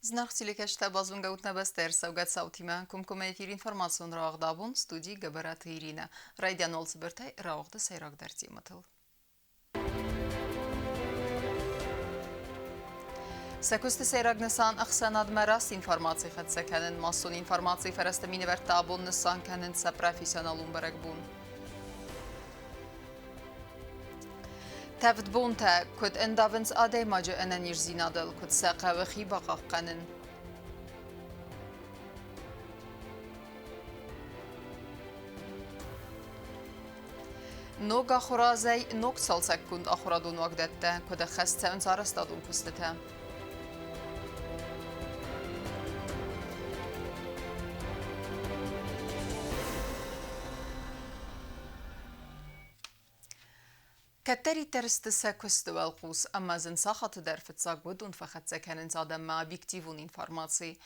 Знахтиликешта базунга утнабастер саугат саутима кумкума эфир информацион раугдабун студии габарат Ирина. Райдян олцбертай раугда сайрак дартиматыл. Сакусты сайрагнасан ахсанад марас информации хатсаканен массон информации фарастамини вертабун нсан канен са профессионалун барагбун. تفت بونتا كد اندافنس آدي ماجو انانير زينادل كد ساقا وخي باقاق قانن نوغا خرازي نوك سالسك كند اخرادون وقدتا كد خستا انصار استادون كستتا كتري ترستسا كستو القوس أما زنساخة درفت ساقودون فخدسا كانن زادم ما بيكتيفون إنفورماتي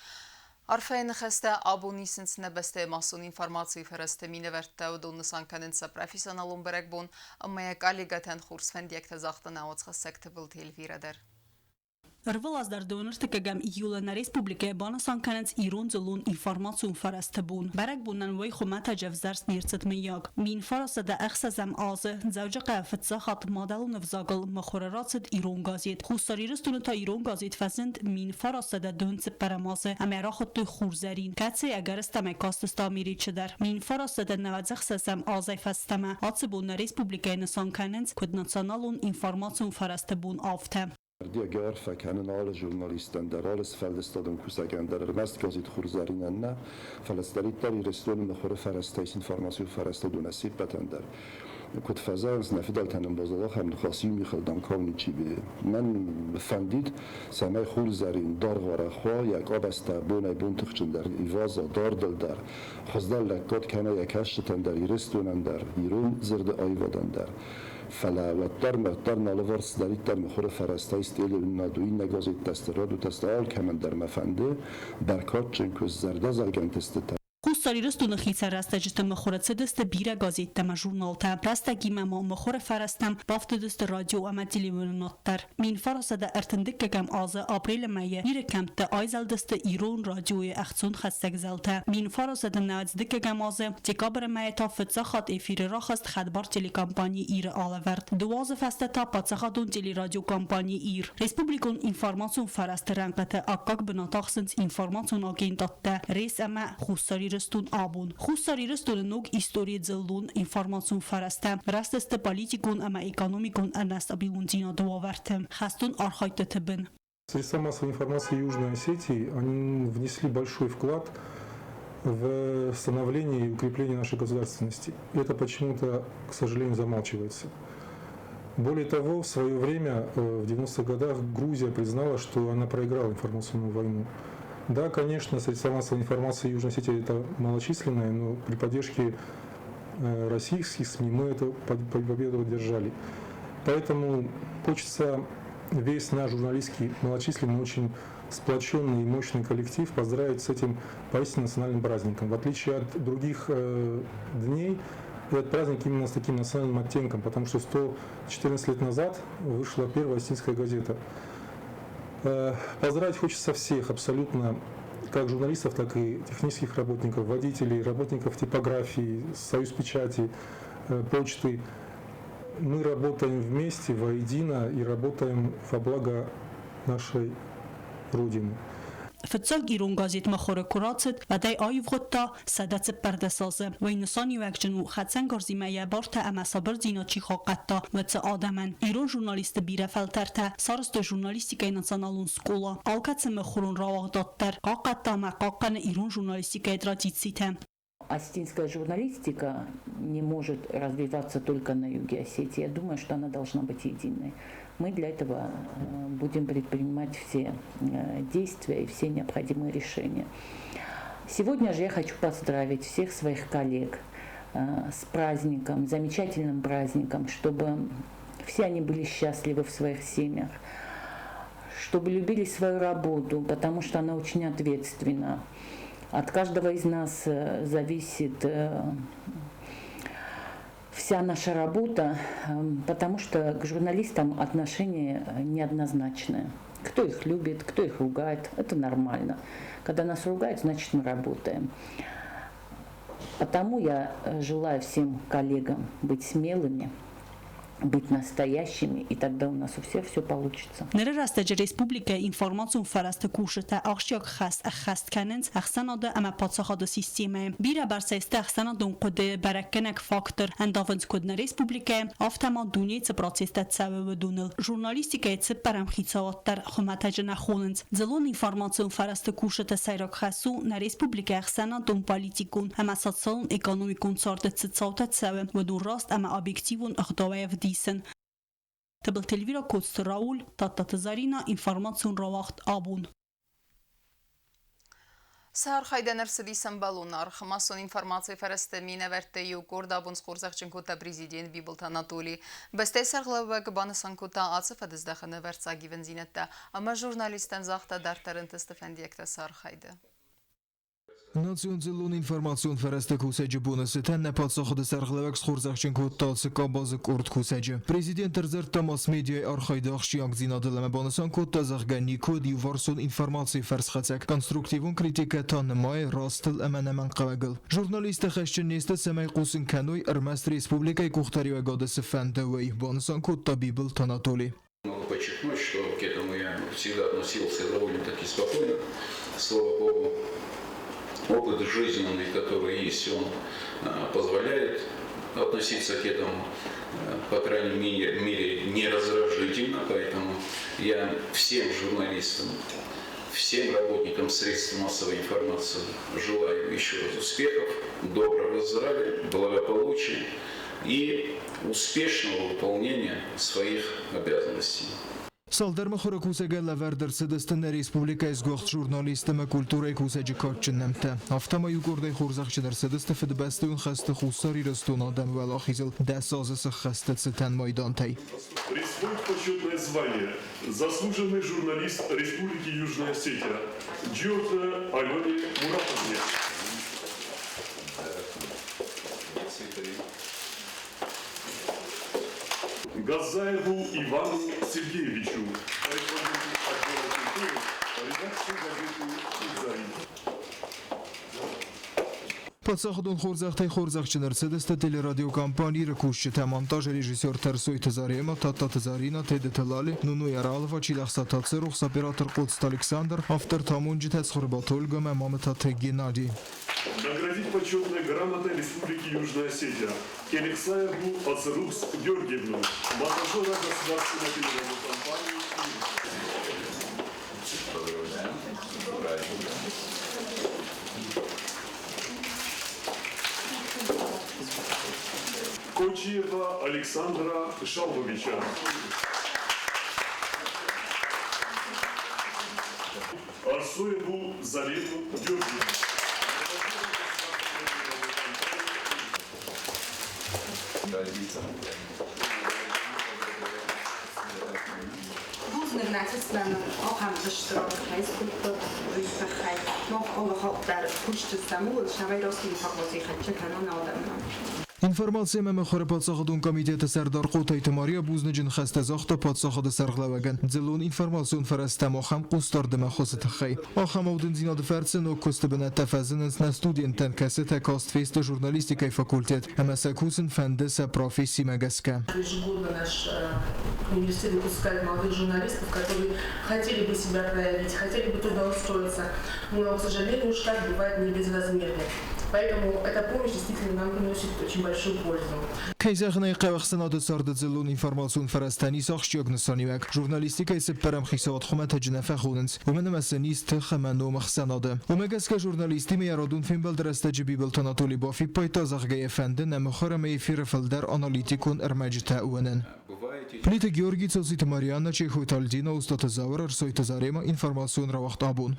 عرفين خستا أبوني سنس نبسته ماسون إنفورماتي فرسته مينه ورتا و دون نسان كانن سا پروفيسيونالون برق بون أما يك آليغتن خورس فنديك تزاختن آوات خسك تبل تيلفيرا در Rvëllas dardonër të këgam Jule në Respublike e banësan kanënc Iron zëllun informacion faras të bun. Berek bunan vëj khumata gjevzars nircët me jag. Min farasë dhe ekhsazem azë, zavgjë qafët sahat madalun në vzagël më khuraracët Iron gazet. Hustarirës të në ta Iron gazet fazend min farasë dhe dëndës paramazë, ame rachët të khurzarin. Katse e garës të me kastës të amiri qëdar. Min farasë dhe në vadzëkhsazem azaj fastama, atësë bun në Respublike e nësan kanënc, këtë nacionalun informacion faras të bun afte. Diğer fakirlerin ağlı jurnalisten der alles feldestaden kusaken der mest gazet khurzarin ne falestaritler restoran mkhore farastais informasiyon farastadu nasib batender كنت فازز نفيدال تنم بازار هم خاصی میخوادم کاری چی به من فندید سمای خول زرین دار واره خوا یک آب است بونه بون تخچن در ایواز دار دل در خزدال لکات کنه یک هشت تن در ایرستونن در ایرون زرد آیوادن در فلا و در نالوارس دارید در مخور فرسته است ایل نادوی نگازید تستراد و تستعال که من در مفنده برکات چنکوز زرده زلگن تسته Hustarirës të në khica rastajës të më khore cëdës të bira gazet të më jurnalta. Rastagime më khore farastam baftëdës të radio ama televizionattar. Min farasa da ertëndik kam azë april meje njëre kam të ajzaldës të Iron radio e ahtësun khastek zalta. Min farasa da nëzdik kam azë që kabër meje ta fëtësakhat e firë rakhast khadbar telekampani ire alevert. Duazë feste ta patsakhatun teleradio kampani ir. Respublikun informacion farast rangqete akkak bënataksëns informacion agendatte. Res ama hustarirës Rëstun abun. Khusari rëstun nuk histori zëllun informacion farastë. Rastës të politikun ama ekonomikun наstabilun зина дуаварты. Хастун архайты të bën. Средства массовой информации Южной Осетии, они внесли большой вклад в становление и укрепление нашей государственности. Это почему-то, к сожалению, замалчивается. Более того, в свое время, в 90-х годах, Грузия признала, что она проиграла информационную войну. Да, конечно, средства массовой информации Южной Осетии это малочисленные, но при поддержке российских СМИ мы эту победу одержали. Поэтому хочется весь наш журналистский, малочисленный, очень сплоченный и мощный коллектив поздравить с этим поистине национальным праздником. В отличие от других дней, этот праздник именно с таким национальным оттенком, потому что 114 лет назад вышла первая осетинская газета. Поздравить хочется всех абсолютно, как журналистов, так и технических работников, водителей, работников типографии, союз печати, почты. Мы работаем вместе, воедино и работаем во благо нашей Родины. Fëtsag Iron gazet më khore kuracet, vadaj ajv gëtta sadat perdesazë. Vajnësani vekgjënu khatsen garzimeje barta ama sabër zina qi khaqatta vëtë adamen. Iron jurnalistë bire felterte, sarës të jurnalistika i nacionalun skola. Alkat se më khurun rawagdatter, qaqatta ma qaqan Iron jurnalistika i традициите. Осетинская журналистика не может развиваться только на юге Осетии. Я думаю, что она должна быть единой. Мы для этого будем предпринимать все действия и все необходимые решения. Сегодня же я хочу поздравить всех своих коллег с праздником, замечательным праздником, чтобы все они были счастливы в своих семьях, чтобы любили свою работу, потому что она очень ответственна. От каждого из нас зависит вся наша работа, потому что к журналистам отношение неоднозначное. Кто их любит, кто их ругает, это нормально. Когда нас ругают, значит мы работаем. Потому я желаю всем коллегам быть смелыми, быть настоящими, и тогда у нас у всех все получится. Ներերաստը Ռեսպուբլիկա ինֆորմացիոն ֆարաստը կուշտա աղշյակ խաստ կանենց ախսանադը ամա պատսախադը սիստեմը բիրա բարսայստը ախսանադուն կոդը բարակենակ ֆակտոր անդավնց կոդնա Ռեսպուբլիկա ավտամա դունիցը պրոցեստա ցավը դունել ժուրնալիստիկայցը պարամխիցավատտար խմատաջնա խոնենց ձլոն ինֆորմացիոն ֆարաստը կուշտը սայրակ խասու նա Ռեսպուբլիկա ախսանադուն պոլիտիկուն ամա սոցիալ էկոնոմիկուն ծորդը ցծավտա ցավը վդու ռաստ ամա օբյեկտիվուն ախդավայև դիսն Tabel Televira Kost Raul, Tata Tazarina, Informațiun Rawakt Abun. Սար խայդեներ սդիսն բալունար, խմասոն ինվարմացիվ հրստը մինը վերտեի ու գորդաբուն սկուրզաղ ճնկոտա բրիզիդին բիբլտան ատոլի. Բստե սարղլավը գբանը սանկոտա ացը վդզդախնը վերցագի վնզինետը, ամա ժուրնալիստան զաղթա դարտարն տստվենդիեկտը սար խայդը. Նացիոն ձելուն ինվարմացիոն վրաստը կուսեջը բունասետեն նեպատ սախդը սարղլավակ սկուրզաղ տացը կաբազը կորդ կուսեջը. Պրեզիդենտ ըրզեր տամաս մեդիայ արխայդը աղշիանք զինադելեմ բանասան կոտ տազաղգանի կոդ ու վարսոն ինվարմացի վրսխացակ կոնստրուկտիվուն կրիտիկա տանմայ ռաստլ əmənəmən qavəqıl. Ժուրնալիստը խեշչնիստը սեմայ qուսın կənոy ըրմաստ ռեսպուբլիկայ կուղտարի վագադəsı ֆəndəvəy բանասան կոտ табибл Танатолий. Могу подчеркнуть, что к этому я всегда относился довольно-таки спокойно. Слава Богу, опыт жизненный, который есть, он позволяет относиться к этому, по крайней мере, нераздражительно. Поэтому я всем журналистам, всем работникам средств массовой информации желаю еще раз успехов, доброго здравия, благополучия и успешного выполнения своих обязанностей. Սալդարմը խորը կուսեգը լավարդր սդստն ռեսպուբլիկայ զգողտ ժուրնալիստը կուլտուրայ կուսեջը կաչննեմտը։ Ավտամայու գորդայ խորզաղչնր սդստը ֆդբաստույն խստը խուսար իրստուն адам վալախիզել դասազը խստը ցտան մայդանտայ։ Присвоит почетное звание заслуженный журналист Республики Южная Осетия Джорджа Алене Муратовне. Газаеву Ивану Сергеевичу, руководителю отдела культуры, редакции газеты «Изарин». Պատսախդուն խորզաղթայ խորզաղչնր սդստը տելերադիոկամպանի ռկուշչը թամանտաժ ռեժիսոր Թերսոյ Թզարեմը, Տատա Թզարինա, Թեդը Թլալի, Նունու Яралова, Чилахсатացը, Ռուխսապերատր Կոծտ Ալեքսանդր, Ավտեր Թամունջի Թեցխորբաթոլգը, Մամաթաթե Գենադի. Наградить почетной грамотой Республики Южная Осетия Келексаеву Ацерукс Георгиевну, монтажера государственной телерадиокомпании Кочиева Александра Шалвовича. Арсоеву Зарену Георгиевну. Búznak nácisztán alhámzásra helyzkultot visszahágy. Nog alle határ pusztiztem úr, és nem egy rossz információ, hogy csak nem adamnak. Ինֆորմացիա մեմը խորը պատսախդուն կոմիտետը սարդար ყոթայ թմարիա բուզնջն խստը զախտը պատսախդը սարղլավագան ձելուն ինֆորմացիոն ֆրաստամ ոխամ կուստար դմա խոսը թխայ ոխամ ودن زیناد فرسن و کست بنا تفازنس نا ستودین تن کاستا کاست феста журналистикай факультет амасакусен фандеса профессии магаска. Ежегодно наш университет выпускает молодых журналистов, которые хотели бы себя проявить, хотели бы трудоустроиться, но, к сожалению, штат бывает не безразмерный. Поэтому эта помощь действительно нам приносит очень большую пользу. Кейзахнай қавахсанады сарды зелун информацион фарастани сахшиог нсанивак журналистика ise парамхисават хумата джнафа хуненс уманамасанист хамано махсанады умагаска журналисти меярадун фимбалдраста джибибл Танатолий Бафи пайтазахга efendi намхарам эфирфалдар аналитикун эрмаджта уанен Плита Георгий Цоцит Марианна Чехойтальдина устата завар Арсой Тазарема информацион равахт абун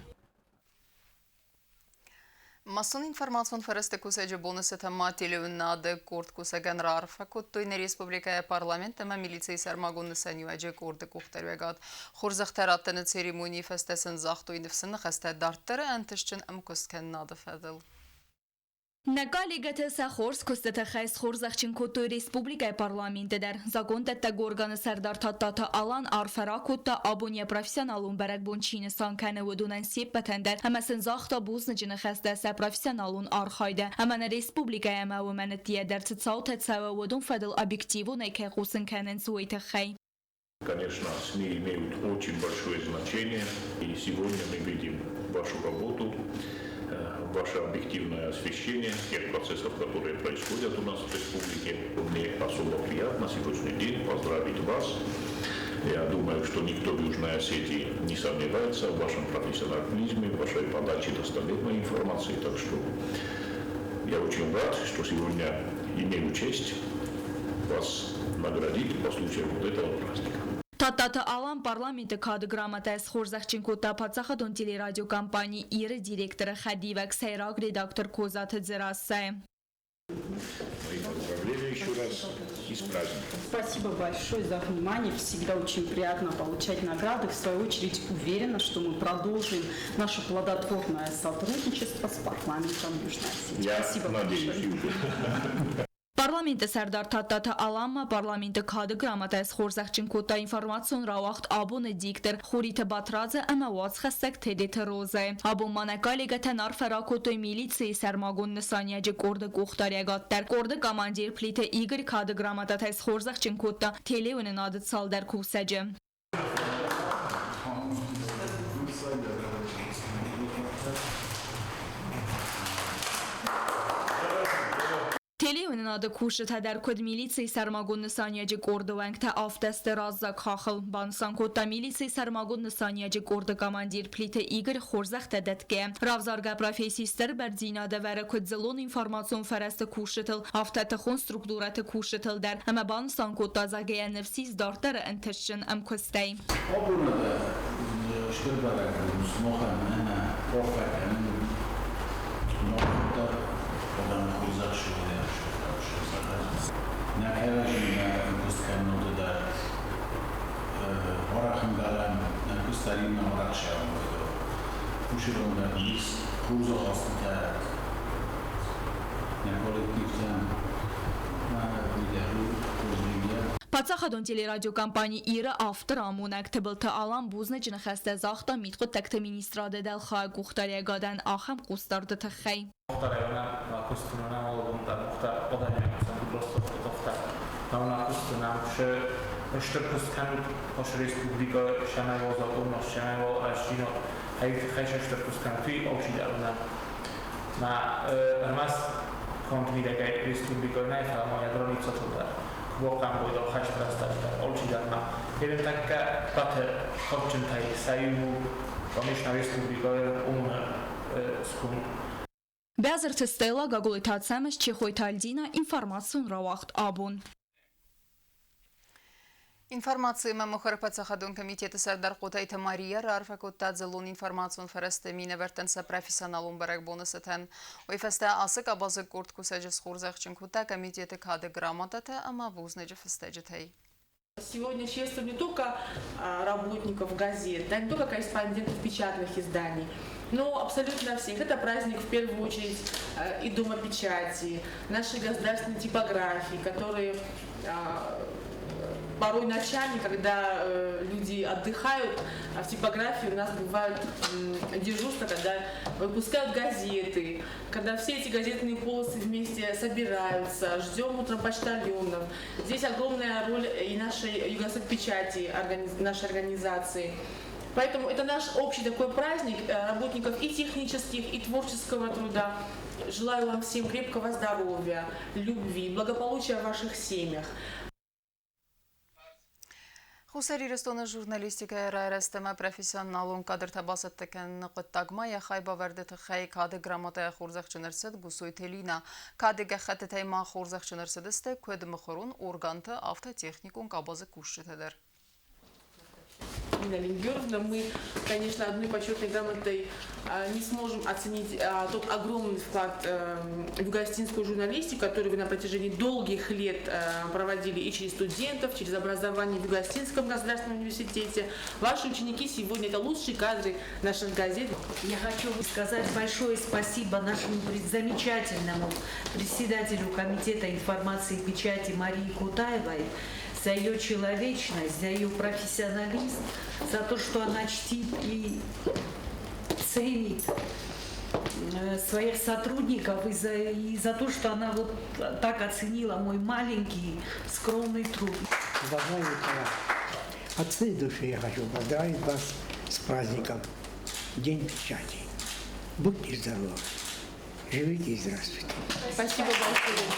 Masun informațion fărăste cu sege bună să tăma televiziunea de cort cu segen rar făcut tu în Republica Parlament ama miliției sarmagun să niuage cort de cuhtăruegat xurzăxtarat în ceremonii festesen zaxtu in fsân xasta dartere antışçın am kusken nadı fadıl Նկալիգեթե սախորս կուստեթե խայս խորզախչին կոտոյ ռեսպուբլիկայ պարլամինտը դեր զագոնտետը գորգանը սարդարտատատը ալան արֆերակոտը աբոնիա պրոֆեսիոնալուն բերակ բոնչինը սանքանը ոդունան սիպպետեն դեր համասն զաղթա բուզնջինը խեստեսը պրոфессионалун архайда. Амана республика яма умена тиедерцы цауте цава водун федел объективу найке хусен кенен суэйте хай. Конечно, СМИ имеют очень большое значение, и сегодня мы видим вашу работу, ваше объективное освещение тех процессов, которые происходят у нас в республике. Мне особо приятно сегодняшний день поздравить вас. Я думаю, что никто в Южной Осетии не сомневается в вашем профессионализме, в вашей подаче достоверной информации. Так что я очень рад, что сегодня имею честь вас наградить по случаю вот этого праздника. Տատատը ալան պարլամինտը կադը գրամատայս խորզախչին կոտապացախադոն телерадиокомпании իրը դիրեկտորը խադիվակ սայրակ редактор Козаты Дзерасай. Мои поздравления еще раз и с праздником. Спасибо большое за внимание. Всегда очень приятно получать награды. В свою очередь уверена, что мы продолжим наше плодотворное сотрудничество с парламентом Южной Осетии. Спасибо большое. Parlamentă sərdartatata alanma parlamentă kadı gramatəs xorzaqçın kota informasyon ravaqt abone diktir xurite batrazı əməvaz xəstək tedete roze. Abon manəqaligətən arfərakotoy militsi sərmagun nısaniyəcə qorda qoxtariyəqatlər. Qorda komandir plite Igor kadı gramatətəs xorzaqçın kota televinin adı saldər kusəcə. Televinin adı kuşu tədər kod militsi sərmagun nısaniyəcə qorda vəngtə aftəstə razza qaxıl. Bansan kodda militsi sərmagun nısaniyəcə qorda komandir plite Igor xorzaq tədətgə. Ravzarga profesistər bərdzinədə vərə kod zəlon informasyon fərəstə kuşıtıl. Aftətə xon strukturətə kuşıtıl dər. Əmə bansan kodda zagəyə nəfsiz dartərə əntəşçin əm köstəy. Obrunada ştırbarak smoxan ənə profəkənin nokta odam xorzaq şuhəyə. Nəhərəcində qıstqanıda da oraqındaram, qıstarinə oraq şəhəmdə. Bu şəhəmdə biz kurza xastətər, kollektivdən Պացախադոն телерадиокомпании իրը ավտր ամունակ թբլթը ալան բուզնեջնը խեստե զաղթա միտխոտ տակտը մինիստրադե դել խայ գուխտարիա գադան ախամ կուստարդը թխայ։ Voqam boyda xaç prastarda olçidarma. Jeden taka patę chodczętaj saju Komisja Respublikaya umuna skun. Bəzər testəyla qaqulitacəmiz Çexoytaldina informasyon ravaqt abun. Информации мемохор Пацахадон комитета Сардар Кутайта Мария Рарфакутта Зелун информацион фересте мине вертенса профессионалун барак бонусетен. Ойфесте асык абазы курт кусаджис хурзахчин кута комитета кады грамотата, ама вузнеджи фестеджитей. Сегодня чествуем не только работников газет, да, не только корреспондентов печатных изданий, но абсолютно всех. Это праздник в первую очередь и Дома печати, нашей государственной типографии, которые порой ночами, когда люди отдыхают, в типографии у нас бывают дежурства, когда выпускают газеты, когда все эти газетные полосы вместе собираются, ждем утром почтальонов. Здесь огромная роль и нашей Югосоцпечати, нашей организации. Поэтому это наш общий такой праздник работников и технических, и творческого труда. Желаю вам всем крепкого здоровья, любви, благополучия в ваших семьях. Хусари рестона журналистика райрастема профессионалун кадр табасаттакен нقطагма я хайба вардет хай кады грамота хурзахчынырсыд гусой телина кады гахаты тайма хурзахчынырсыдысты көдімі хорун органты автотехникун кабазы кушчытыдыр. Нина Лингеровна. Мы, конечно, одной почетной грамотой не сможем оценить тот огромный вклад в югоостинскую журналистику, которую вы на протяжении долгих лет проводили и через студентов, через образование в Юго-Остинском государственном университете. Ваши ученики сегодня это лучшие кадры наших газет. Я хочу сказать большое спасибо нашему замечательному председателю Комитета информации и печати Марии Кутаевой за ее человечность, за ее профессионализм, за то, что она чтит и ценит своих сотрудников и за то, что она вот так оценила мой маленький скромный труд. Уважаемые коллеги, от всей души я хочу поздравить вас с праздником День печати. Будьте здоровы, живите и здравствуйте. Спасибо большое.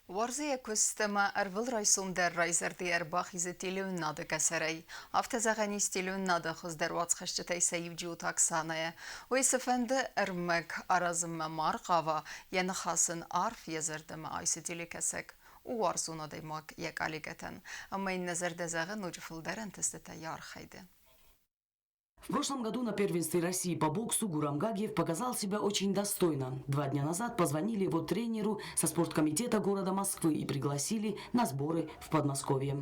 Warzi kustama arvil raisum der reiser der bachize tilun nade kasarei. Afte zagani tilun nade khuz der wats khashtai sayib jutak sanaya. O isfende ermek arazm marqava yan khasin arf yazardama aysitili kasek. U arzuna demak yak aligatan. Amma in nazar dazagı nujful deren testata yar khayde. В прошлом году на первенстве России по боксу Гурам Гагиев показал себя очень достойно. 2 дня назад позвонили его тренеру со спорткомитета города Москвы и пригласили на сборы в Подмосковье.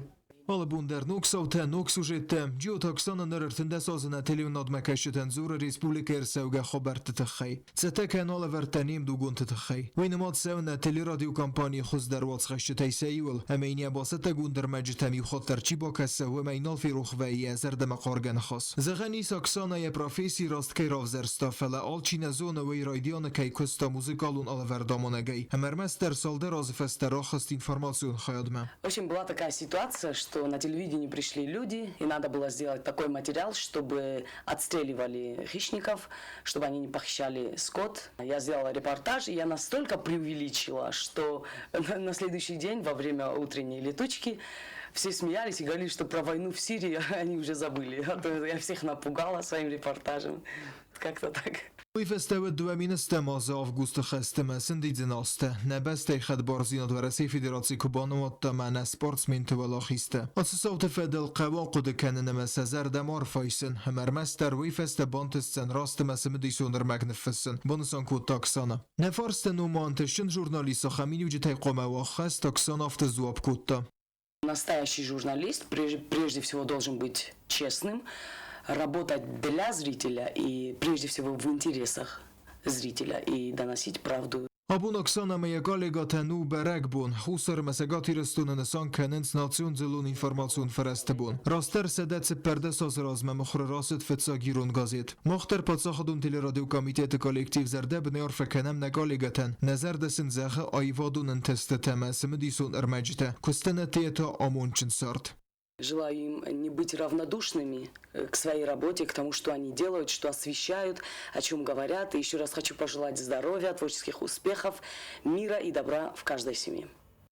Alabun der noksavte noksujete geotaksana nertinde sazına televizyon admakaşten zura Respublika Ersevge habert tıxay. Zete kanal vertanim dugun tıxay. Oynamat sevne teleradyo kampanya xuz der vatsxaştay sayul. Emeyniye basete gunder mectemi xatarçi bakase و مینال فیروخ و یزرد مقارگن خاص. زغنی ساکسانه ی پروفسی راست کی رافزرستا فلا آلچین زون و رایدیان کی کستا موزیکالون алавerdамонагай. Хамерместер салдер азфестера хаст информацию хаядме. В общем, была такая ситуация, что на телевидении пришли люди, и надо было сделать такой материал, чтобы отстреливали хищников, чтобы они не похищали скот. Я сделала репортаж, и я настолько преувеличила, что на следующий день во время утренней летучки все смеялись и говорили, что про войну в Сирии они уже забыли. А то я всех напугала своим репортажем. Как-то так. Festival دوامین استماز آوگوست خستم سندیدناسته نبسته خد بارزینات ورسی فدراسیون کوبان و تمن سپورتسمن تولاخیسته. اساسات فدل قواقد کنن مسزر دمار فایسن همر مستر وی فست بانتستن راست مسم دیسونر مگنفسن بونسان کو تاکسانا. نفرستن و مانتشن ژورنالیست خمینی وجه قومه و خست تاکسان افت زواب کوتا. Настоящий журналист прежде всего должен быть честным, работать для зрителя и прежде всего в интересах зрителя и доносить правду. Abun Oksana meyegaligatan berek bun, husar mesegati restunen san kenens nation zelun information fereste bun. Raster sedet perde sazraz me mokhre raset fetsagirun gazet. Mokhter patsahadun teleradio komitete kollektiv zerde bnear fekenem negaligatan. Nazar desin zahe ayvadun testete mesmedison ermajte. Kusteneteta amunchen sart. Желаю им не быть равнодушными к своей работе, к тому, что они делают, что освещают, о чем говорят. И еще раз хочу пожелать здоровья, творческих успехов, мира и добра в каждой семье.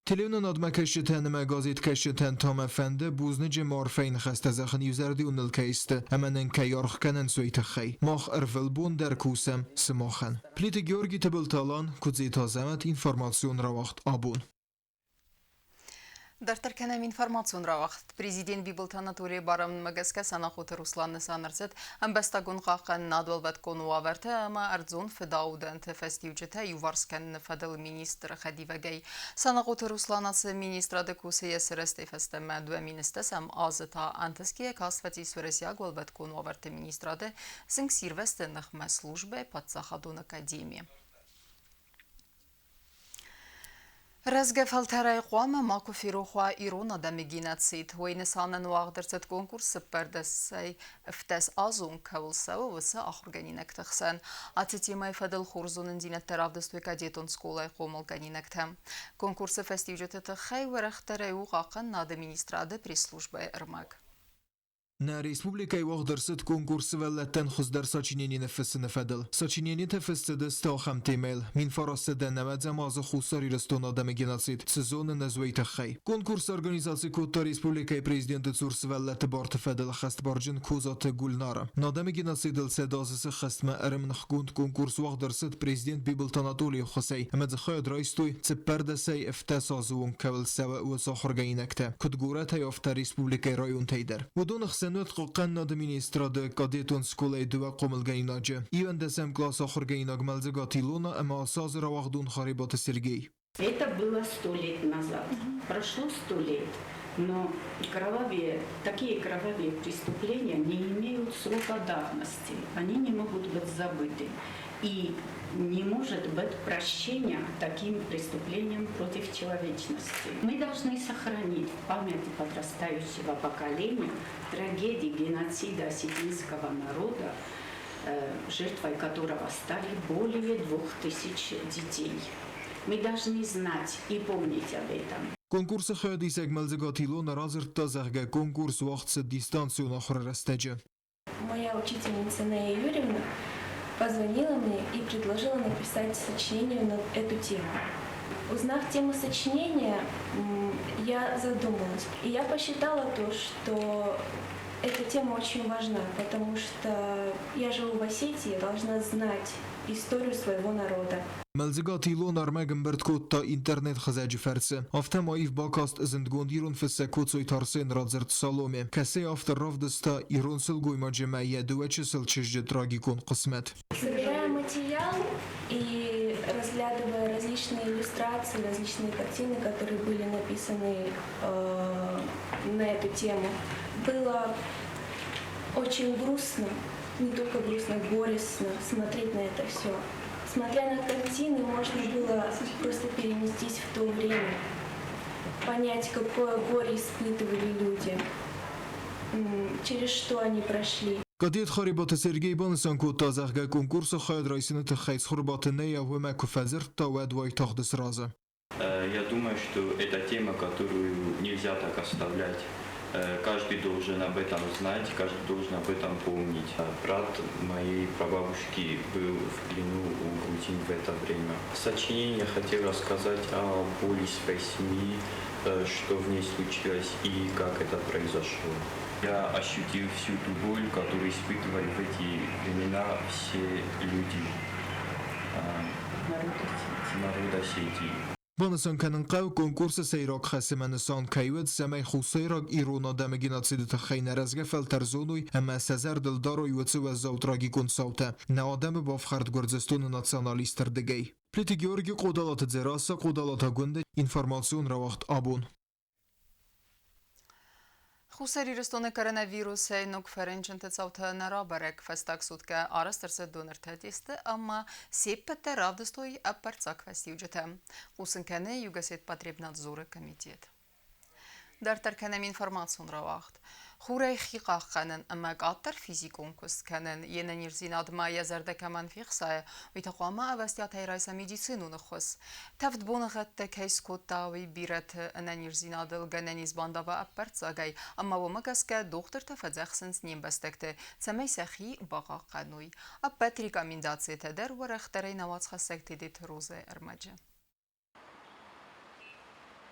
Televizyon admakaşten magazet kaşten tam efendi buznıcı morfein xasta zaxın yüzerdi unul kayste emanen kayarx kanen soyta xay mach ervel bun der kusem smochen plite Georgi Tebeltalan kuzit azamet informasyon rawacht abun. Dar terkenem informasyon rawaxt prezident Biboltanaturi baram magaska sanaxot Ruslan Sanarset ambestagun qaqan nadolvat konu averte ama Erzun fedauden tefestiucete yuvarsken fedel ministr Khadivagay sanaxot Ruslanas ministra de kuseyes restefesteme dve ministesem azeta anteskiye kasveti suresya golvat konu averte ministrade zing sirveste nakhme slujbe patsahadun akademiye. Разгефалтарай қуама маку фирухуа ирона да мегинацит. Уайнесанен уагдырцет конкурс пердесай эфтес азун кавылсау высы ахурганинек тахсан. Ацетимай фадыл хурзунын динет таравдыстуй кадетон сколай қомал ганинектем. Конкурсы фестивжеты тахай варахтарай уғақын нады министрады пресс-службай ырмак. نا ريسبوبليكاي وغدرست كونكورس ولتن خزدر ساچينيني نفس نفدل ساچينيني تفس دستا خم تيميل من فرس دنمت زماز خوصاري رستون آدم جناسيد سزون نزوي تخي كونكورس organizacji كوتا ريسبوبليكاي بريزيدنت تورس ولت بارت فدل خست بارجن كوزات گولنارا نادم جناسيدل سدازس خستم ارم نخگوند كونكورس وغدرست بريزيدنت بيبل تاناتولي خسي امد خيد رايستوي تبرد سي افتسازون كول سوا وساخر جينكته كتگورت يافت ريسبوبليكاي رايون تيدر ودون خسنوت قلنا د مينسترا د قاديتون سكولاي دو قومل جيناجه ايوان دسم كلاس اخر جيناج ملزغاتي لونا اما اساز راوغدون خريبات سرجي. Это было 100 лет назад. Прошло 100 лет. Но такие кровавые преступления не имеют срока давности. Они не могут быть забыты. И не может быть прощения таким преступлениям против человечности. Мы должны сохранить в памяти подрастающего поколения трагедии геноцида осетинского народа, жертвой которого стали более 2000 детей. Мы должны знать и помнить об этом. Конкурс خیلی سگملزگاتی لون رازر تازه конкурс وقت дистанцию на хрестеже. Моя учительница Нея Юрьевна позвонила мне и предложила написать сочинение на эту тему. Узнав тему сочинения, я задумалась. И я посчитала то, что эта тема очень важна, потому что я живу в Осетии, я должна знать историю своего народа. ملزگاتی لون ارمگم برد کود تا اینترنت خزاج فرسه. افته مایف باکاست زندگوندیرون فسه کودسوی تارسین رادزرد سالومه. کسی افته رافدستا ایرون سلگوی مجمعیه دوچه سلچجد تراگیکون قسمت. Собирая материал и разглядывая различные иллюстрации, различные картины, которые были написаны на эту тему, было очень грустно, не только грустно, горестно смотреть на это все. Смотря на картины, можно было просто перенестись в то время, понять, какое горе испытывали люди, через что они прошли. قضیت خریبات سرگی بانسان کو تازه کنکورس خواهد رئیسین تخیص خربات نیا و مکو فزر تا ودوای تاخدس رازه. Я думаю, что это тема, которую нельзя так оставлять. Каждый должен об этом знать, каждый должен об этом помнить. Брат моей прабабушки был в плену у грузин в это время. В сочинении я хотел рассказать о боли своей семьи, что в ней случилось и как это произошло. Я ощутил всю ту боль, которую испытывали в эти времена все люди народа Осетии. بانسان کنن قو کنکورس سیراک خسمنسان کیود سمی خوصیراک ایرونا دمگی نصید تخین رزگه فلترزونوی اما سزر دلدار و یوتسو و زوتراگی کن سوته نادم بافخرد گرزستون ناسیونالیستر دگی پلیتی گیورگی قدالات زراسا قدالات گنده اینفرماسیون را وقت آبون Խուսերի ռստոնը կորոնավիրուս է նոք ֆերենչընթ ծավթը նրաբարեք վստակ սուտկը արաստրսը դոնր թետիստը, ամա սեպպը ռավդստոյի ապարցակ վստի ուջըթը։ Խուսնքանը յուգասետ պատրեբնատ զորը կմիտիետ։ Դարտարքանեմ ինվորմացուն ռավաղթ։ Խուրայ խիղաղ կանն ըմակ ատար ֆիզիկուն կուստ կանն ենն իրզին ադմա եզարդակաման ֆիղսա է, վիթախոամա ավաստյատ հայրայսա մեդիցինու նխոս։ Թավդ բոնղատ տեքայս կոտավի բիրատ ընան իրզին ադլ գանանիz բանդավա ապարցագայ, ամա ոմակասկա դողտր տավadzախսնց նիմբաստեկտը, ծամայ սախի բաղաղ qanույ։ Ապպատ ռիկամինդացի թեդեր վարախտարայ նավաց խասակտի դիտ ռոզե ըրմաջը։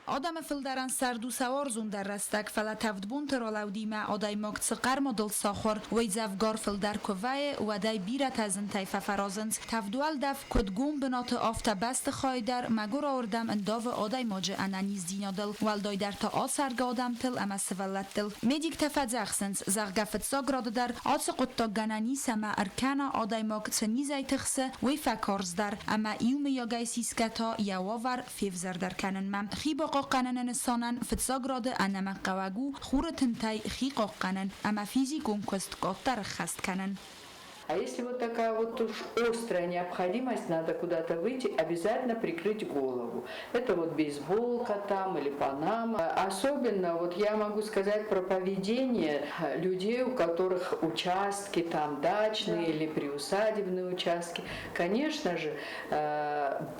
آدم فلدران سردو سوار زون در رستک فلتفت بون ترالودی ما آدای مکت سقر مدل ساخر وی زفگار فلدر کوه و دای بیرت ازن تایف فرازنز تفدوال دف کدگون بنات آفت بست خایدر مگور آوردم انداو آدای ماجه انانیز دینادل والدای در تا آسرگ آدم تل اما سولت تل میدیک تفت زخسنز زغگفت ساگراد در آس قطا گنانی سما ارکانا آدای مکت سنیزای تخسه وی فکارز در اما ایوم یا گای سیسکتا یواور فیفزر در کنن مم خیبا قانن نسانن فتساگراد انما قواگو خورتن تای خیقا قانن اما فیزیکون کست قطر خست کنن. А если вот такая вот уж острая необходимость, надо куда-то выйти, обязательно прикрыть голову. Это вот бейсболка там или панама. Особенно вот я могу сказать про поведение людей, у которых участки там дачные или приусадебные участки. Конечно же,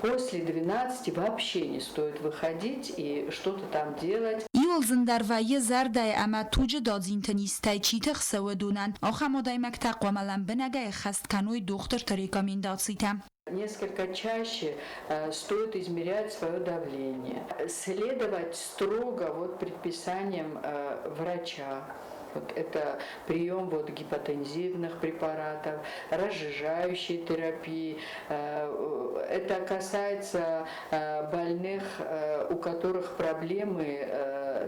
после 12 вообще не стоит выходить и что-то там делать. يول زندروی زرده اما توج دادزین تنیسته چی تخسو دونن آخه مادای مکتق و ملم بنگه خست کنوی دختر تریکامین دادسیتم. Несколько чаще стоит измерять свое давление, следовать строго предписаниям врача. Это прием гипотензивных препаратов, разжижающей терапии. Это касается больных, у которых проблемы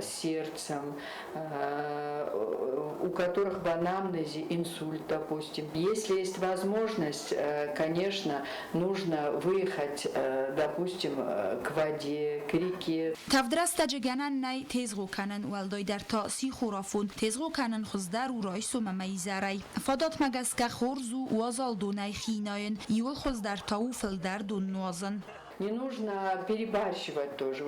с сердцем, у которых в анамнезе инсульт, допустим. Если есть возможность, конечно, нужно выехать, допустим, к воде, к реке. تفدرست جگنن نی تیزگو کنن ولدای در تاسی خورافون تیزگو کنن خزدر و رایسو ممیزاری فادات مگس که خورزو وازال دونای خیناین یول خزدر تاو فلدر دون نوازن. Не нужно перебарщивать тоже.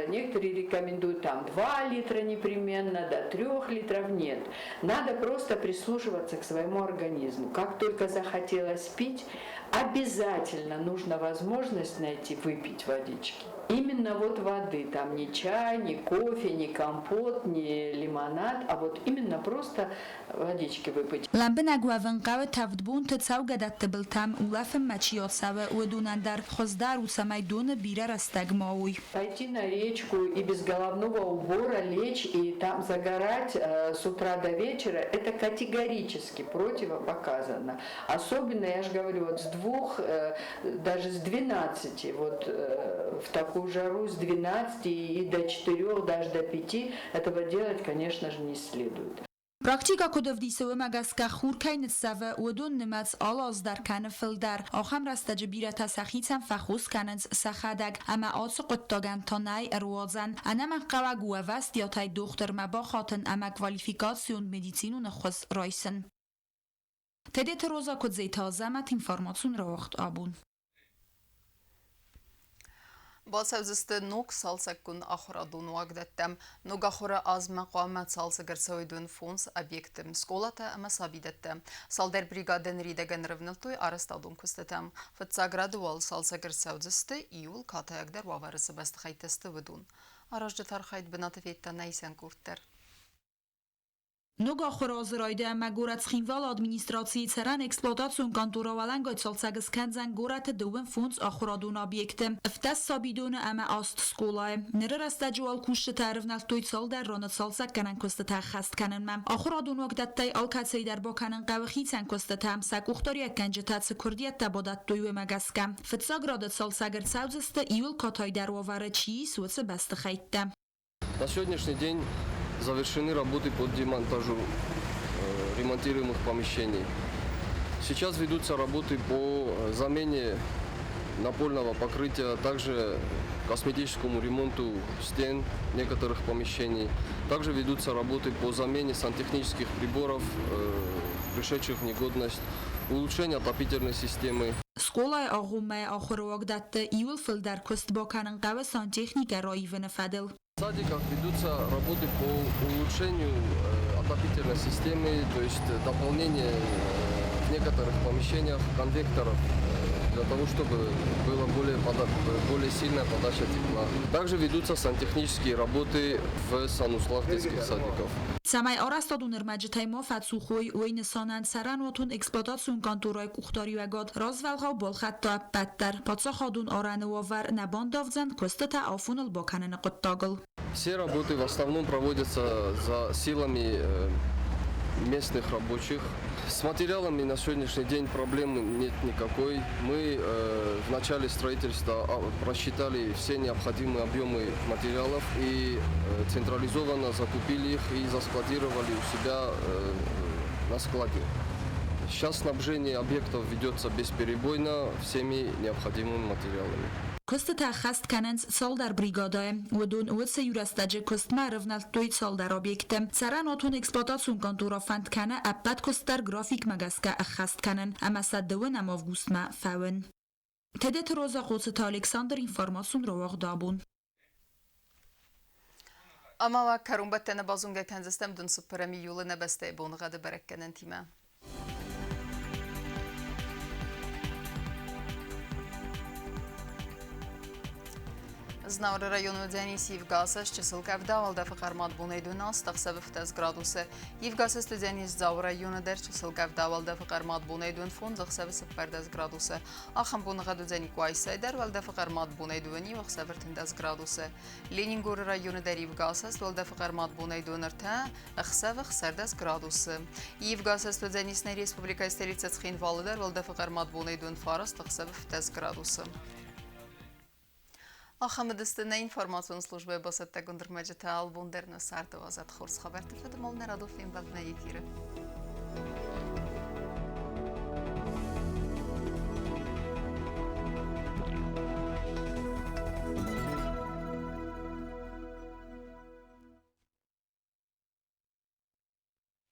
Некоторые рекомендуют 2 литра непременно, до 3 литров нет. Надо просто прислушиваться к своему организму. Как только захотелось пить, обязательно нужно возможность найти выпить водички. Именно воды, там не чай, не кофе, не компот, не лимонад, а именно просто водички выпить. لمبه نگوون قوه تفدبون تتساو گدت تبلتم ولفم مچیات سوه ودونن در خزدر و سمای دون بیره رستگ ماوی. Пойти на речку и без головного убора лечь и там загорать с утра до вечера, это категорически противопоказано. Особенно, я же говорю, с 2, даже с 12, в такую жару с 12 и до 4, даже до 5, этого делать, конечно же, не следует. Практика кودفدیسو مگس که خور کین سوه و دون نمت آلاز در کن فلدر آخم رست جبیرت سخیتم فخوز کننز سخدگ اما آس قطاگن تا نی اروازن انم قوگ و وست یا تای دختر مبا خاطن اما کوالیفیکاسیون مدیسینو نخوز رایسن. تدیت روزا کد زیتا زمت اینفارماتون را وقت آبون. باسوزست نوک سالسکون آخرادون وقتم نوک آخر از مقامت سالسگرسویدون فونس ابیکتم سکولات اما سابیدتم سال در بریگادن ریدگن رونلتوی آرستادون کستتم فتساگرادوال سالسگرسوزست ایول کاتایگ در وارس بست خیتست ودون آراج دتر خیت بناتفیتا نیسن کورتر. Mnogo chorozrojde magurac chinval administracji ceran eksploatacją kantorawalango calcagas kanzan gorat dowen funds achoradun obiektem. Vtas sabidun ama ast skolae. Nerasta jual kushte tarvnal toitsal der ronat salsa kanan kosta ta khast kanan mam. Achoradun waqtatay alkatsay der bokanan qawkhitsan kosta tam sak ukhtoriya kanjetat kurdiyat tabodat toyu magaskam. Ftsagradat salsagar sauzasta iul katay der wavara chi suce bast khaytta. На сегодняшний день завершены работы по демонтажу ремонтируемых помещений. Сейчас ведутся работы по замене напольного покрытия, также косметическому ремонту стен некоторых помещений. Также ведутся работы по замене сантехнических приборов, пришедших в негодность, улучшение отопительной системы. Сколай агуме ахуруагдат иул филдар кост боканан гава сантехника раивен фадел. В садиках ведутся работы по улучшению отопительной системы, то есть дополнение в некоторых помещениях конвекторов для того, чтобы была более сильная подача тепла. Также ведутся сантехнические работы в санузлах детских садиков. Самай арастадун эрмаджитай мафат сухой уин санан саран ватун эксплуатацион конторай кухтари вагад развалга болхатта баттар подсахадун аран вавар набандавзан костата афунал баканан қоттагл. Все работы в основном проводятся за силами местных рабочих. С материалами на сегодняшний день проблем нет никакой. Мы в начале строительства просчитали все необходимые объемы материалов и централизованно закупили их и заскладировали у себя на складе. Сейчас снабжение объектов ведется бесперебойно всеми необходимыми материалами. Костата хаст кананс сал дар бригадае ودون وسه یورستاجه کست معرفنال توی سال در آبیکتم سران آتون اکسپلاتاسیون کانتورا فند کنه ابد کستر گرافیک مگسکه اخست کنن اما صدوه نماف گوست ما فاون تدت روزا قوستا الکساندر اینفارماسیون رو واق دابون اما و کرونبت نبازونگه کنزستم دون سپرمی یول نبسته بونغاده برکنن تیمه Znavr rayonu Deniz Yevgasas çısılqav davalda fıqarmat bunaydu nastaq 7 gradusu. Yevgasas Deniz Zavr rayonu der çısılqav davalda fıqarmat bunaydu fonzaq 7 gradusu. Axam bunğadu Deniz Quaysay der valda fıqarmat bunaydu nivaq 7 gradusu. Leningor rayonu der Yevgasas valda fıqarmat bunaydu nırta 7 gradusu. Yevgasas Deniz Respublika stolica Txinvalı der valda fıqarmat bunaydu faras 7 gradusu. Ахамедистина информационной службы Басетта Гундермеджета Албундерна Сартова Азат Хорс Хабертиф, это мол, не радов им в эфире.